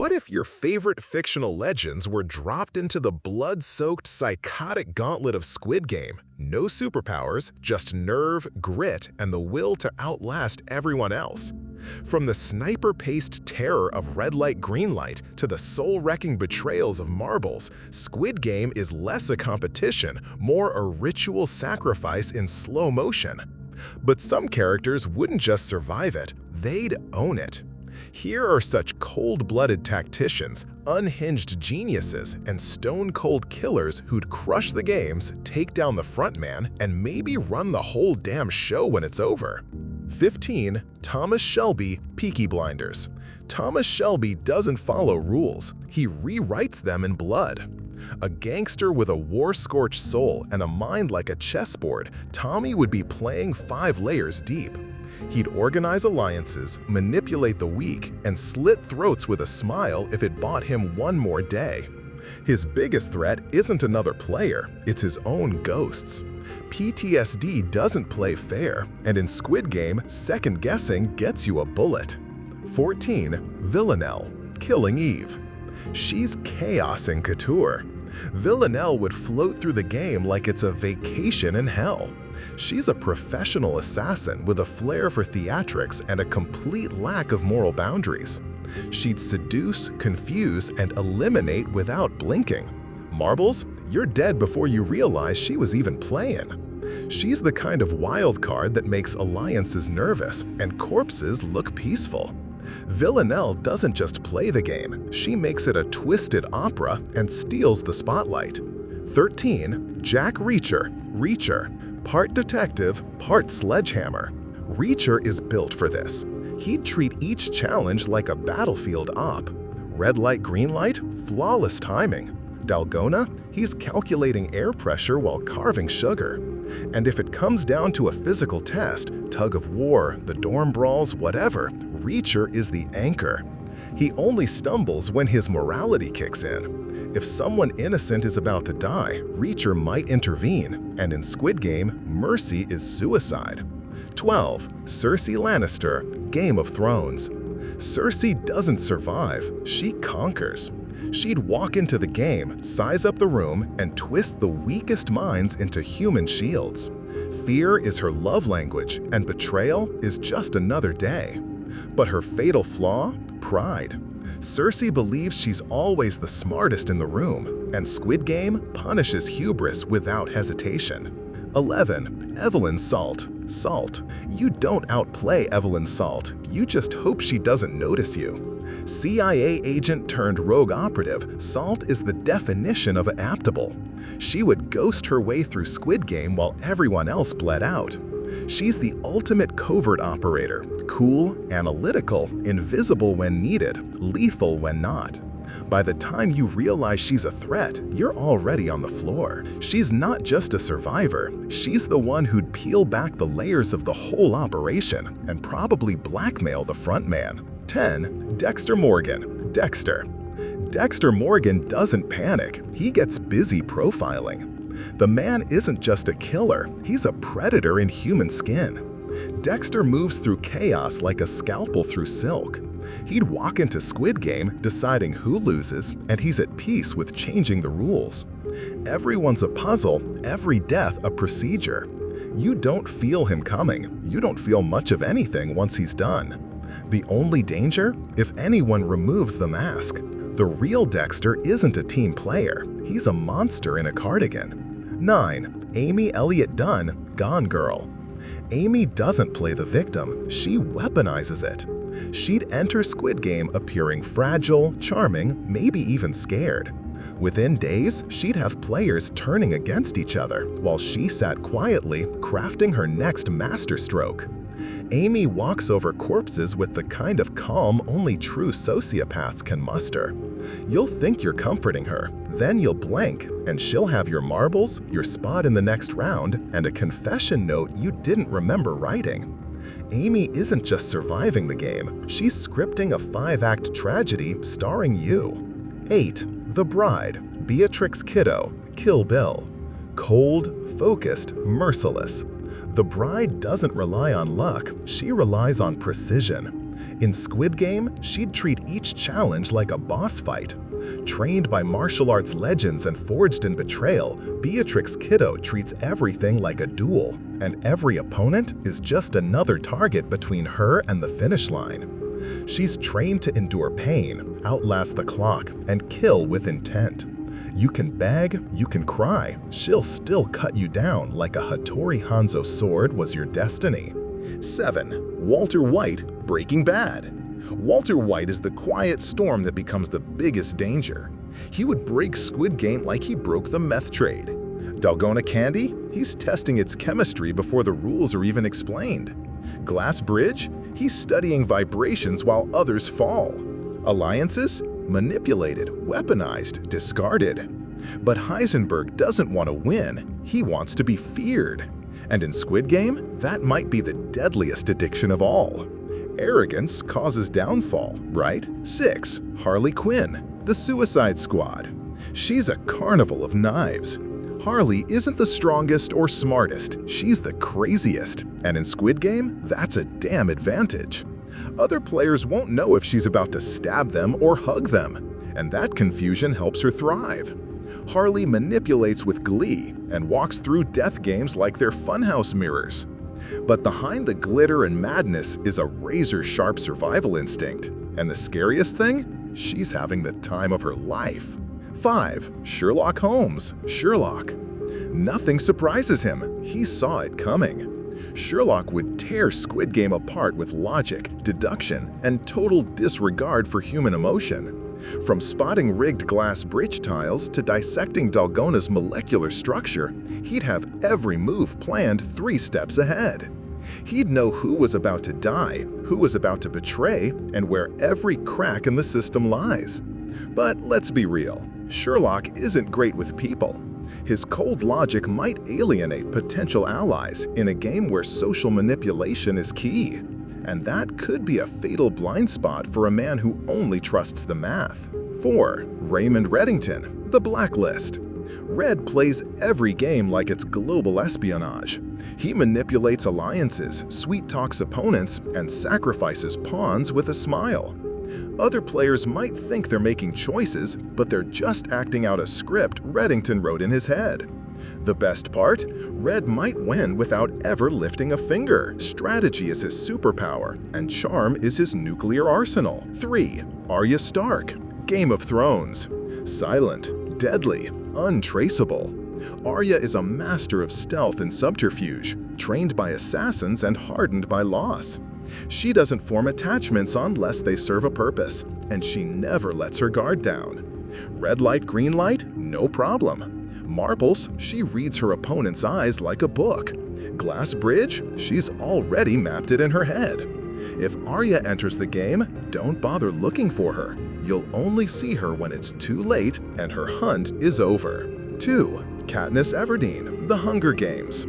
What if your favorite fictional legends were dropped into the blood-soaked, psychotic gauntlet of Squid Game? No superpowers, just nerve, grit, and the will to outlast everyone else. From the sniper-paced terror of red light, green light to the soul-wrecking betrayals of marbles, Squid Game is less a competition, more a ritual sacrifice in slow motion. But some characters wouldn't just survive it, they'd own it. Here are such cold-blooded tacticians, unhinged geniuses, and stone-cold killers who'd crush the games, take down the frontman, and maybe run the whole damn show when it's over. 15. Thomas Shelby, Peaky Blinders. Thomas Shelby doesn't follow rules, he rewrites them in blood. A gangster with a war-scorched soul and a mind like a chessboard, Tommy would be playing 5 layers deep. He'd organize alliances, manipulate the weak, and slit throats with a smile if it bought him one more day. His biggest threat isn't another player, it's his own ghosts. PTSD doesn't play fair, and in Squid Game, second-guessing gets you a bullet. 14. Villanelle, Killing Eve. She's chaos in couture. Villanelle would float through the game like it's a vacation in hell. She's a professional assassin with a flair for theatrics and a complete lack of moral boundaries. She'd seduce, confuse, and eliminate without blinking. Marbles? You're dead before you realize she was even playing. She's the kind of wild card that makes alliances nervous and corpses look peaceful. Villanelle doesn't just play the game, she makes it a twisted opera and steals the spotlight. 13. Jack Reacher, part detective, part sledgehammer. Reacher is built for this. He'd treat each challenge like a battlefield op. Red light, green light, flawless timing. Dalgona, he's calculating air pressure while carving sugar. And if it comes down to a physical test, tug of war, the dorm brawls, whatever, Reacher is the anchor. He only stumbles when his morality kicks in. If someone innocent is about to die, Reacher might intervene, and in Squid Game, mercy is suicide. 12. Cersei Lannister, Game of Thrones. Cersei doesn't survive, she conquers. She'd walk into the game, size up the room, and twist the weakest minds into human shields. Fear is her love language, and betrayal is just another day. But her fatal flaw? Pride. Cersei believes she's always the smartest in the room, and Squid Game punishes hubris without hesitation. 11. Evelyn Salt, you don't outplay Evelyn Salt, you just hope she doesn't notice you. CIA agent turned rogue operative, Salt is the definition of adaptable. She would ghost her way through Squid Game while everyone else bled out. She's the ultimate covert operator, cool, analytical, invisible when needed, lethal when not. By the time you realize she's a threat, you're already on the floor. She's not just a survivor, she's the one who'd peel back the layers of the whole operation and probably blackmail the frontman. 10. Dexter Morgan, Dexter Morgan doesn't panic, he gets busy profiling. The man isn't just a killer, he's a predator in human skin. Dexter moves through chaos like a scalpel through silk. He'd walk into Squid Game deciding who loses, and he's at peace with changing the rules. Everyone's a puzzle, every death a procedure. You don't feel him coming, you don't feel much of anything once he's done. The only danger? If anyone removes the mask. The real Dexter isn't a team player, he's a monster in a cardigan. 9. Amy Elliott Dunn, Gone Girl. Amy doesn't play the victim, she weaponizes it. She'd enter Squid Game appearing fragile, charming, maybe even scared. Within days, she'd have players turning against each other, while she sat quietly, crafting her next masterstroke. Amy walks over corpses with the kind of calm only true sociopaths can muster. You'll think you're comforting her, then you'll blank, and she'll have your marbles, your spot in the next round, and a confession note you didn't remember writing. Amy isn't just surviving the game, she's scripting a 5-act tragedy starring you. 8. The Bride, Beatrix Kiddo, Kill Bill. Cold, focused, merciless. The Bride doesn't rely on luck, she relies on precision. In Squid Game, she'd treat each challenge like a boss fight. Trained by martial arts legends and forged in betrayal, Beatrix Kiddo treats everything like a duel, and every opponent is just another target between her and the finish line. She's trained to endure pain, outlast the clock, and kill with intent. You can beg, you can cry, she'll still cut you down like a Hattori Hanzo sword was your destiny. 7. Walter White, Breaking Bad. Walter White is the quiet storm that becomes the biggest danger. He would break Squid Game like he broke the meth trade. Dalgona Candy? He's testing its chemistry before the rules are even explained. Glass Bridge? He's studying vibrations while others fall. Alliances? Manipulated, weaponized, discarded. But Heisenberg doesn't want to win, he wants to be feared. And in Squid Game, that might be the deadliest addiction of all. Arrogance causes downfall, right? 6. Harley Quinn, the Suicide Squad. She's a carnival of knives. Harley isn't the strongest or smartest, she's the craziest. And in Squid Game, that's a damn advantage. Other players won't know if she's about to stab them or hug them, and that confusion helps her thrive. Harley manipulates with glee and walks through death games like they're funhouse mirrors. But behind the glitter and madness is a razor-sharp survival instinct. And the scariest thing? She's having the time of her life. 5. Sherlock Holmes, Sherlock. Nothing surprises him. He saw it coming. Sherlock would tear Squid Game apart with logic, deduction, and total disregard for human emotion. From spotting rigged glass bridge tiles to dissecting Dalgona's molecular structure, he'd have every move planned 3 steps ahead. He'd know who was about to die, who was about to betray, and where every crack in the system lies. But let's be real, Sherlock isn't great with people. His cold logic might alienate potential allies in a game where social manipulation is key. And that could be a fatal blind spot for a man who only trusts the math. 4. Raymond Reddington, The Blacklist. Red plays every game like it's global espionage. He manipulates alliances, sweet-talks opponents, and sacrifices pawns with a smile. Other players might think they're making choices, but they're just acting out a script Reddington wrote in his head. The best part? Red might win without ever lifting a finger. Strategy is his superpower, and charm is his nuclear arsenal. 3. Arya Stark, Game of Thrones. Silent, deadly, untraceable. Arya is a master of stealth and subterfuge, trained by assassins and hardened by loss. She doesn't form attachments unless they serve a purpose, and she never lets her guard down. Red light, green light? No problem. Marbles, she reads her opponent's eyes like a book. Glass bridge, she's already mapped it in her head. If Arya enters the game, don't bother looking for her. You'll only see her when it's too late and her hunt is over. 2. Katniss Everdeen, The Hunger Games.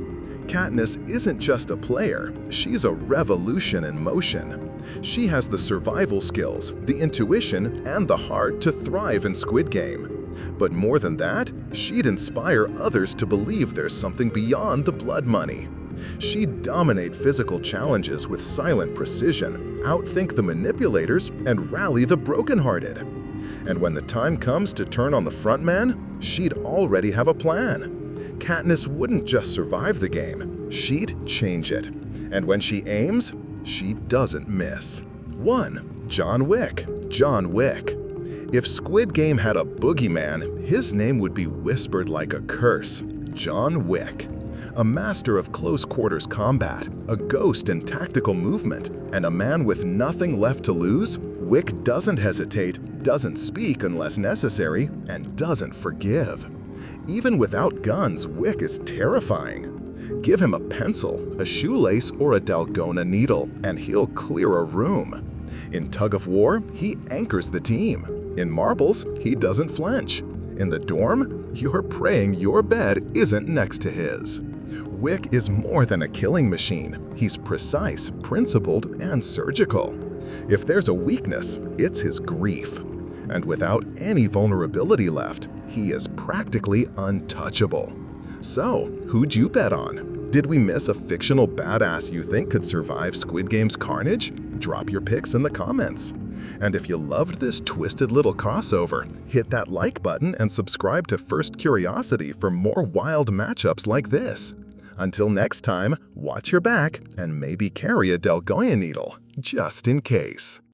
Katniss isn't just a player, she's a revolution in motion. She has the survival skills, the intuition, and the heart to thrive in Squid Game. But more than that, she'd inspire others to believe there's something beyond the blood money. She'd dominate physical challenges with silent precision, outthink the manipulators, and rally the brokenhearted. And when the time comes to turn on the frontman, she'd already have a plan. Katniss wouldn't just survive the game, she'd change it. And when she aims, she doesn't miss. 1. John Wick, John Wick. If Squid Game had a boogeyman, his name would be whispered like a curse. John Wick. A master of close-quarters combat, a ghost in tactical movement, and a man with nothing left to lose, Wick doesn't hesitate, doesn't speak unless necessary, and doesn't forgive. Even without guns, Wick is terrifying. Give him a pencil, a shoelace, or a Dalgona needle, and he'll clear a room. In Tug of War, he anchors the team. In marbles, he doesn't flinch. In the dorm, you're praying your bed isn't next to his. Wick is more than a killing machine. He's precise, principled, and surgical. If there's a weakness, it's his grief. And without any vulnerability left, he is practically untouchable. So, who'd you bet on? Did we miss a fictional badass you think could survive Squid Game's carnage? Drop your picks in the comments. And if you loved this twisted little crossover, hit that like button and subscribe to First Curiosity for more wild matchups like this. Until next time, watch your back and maybe carry a Dalgona needle, just in case.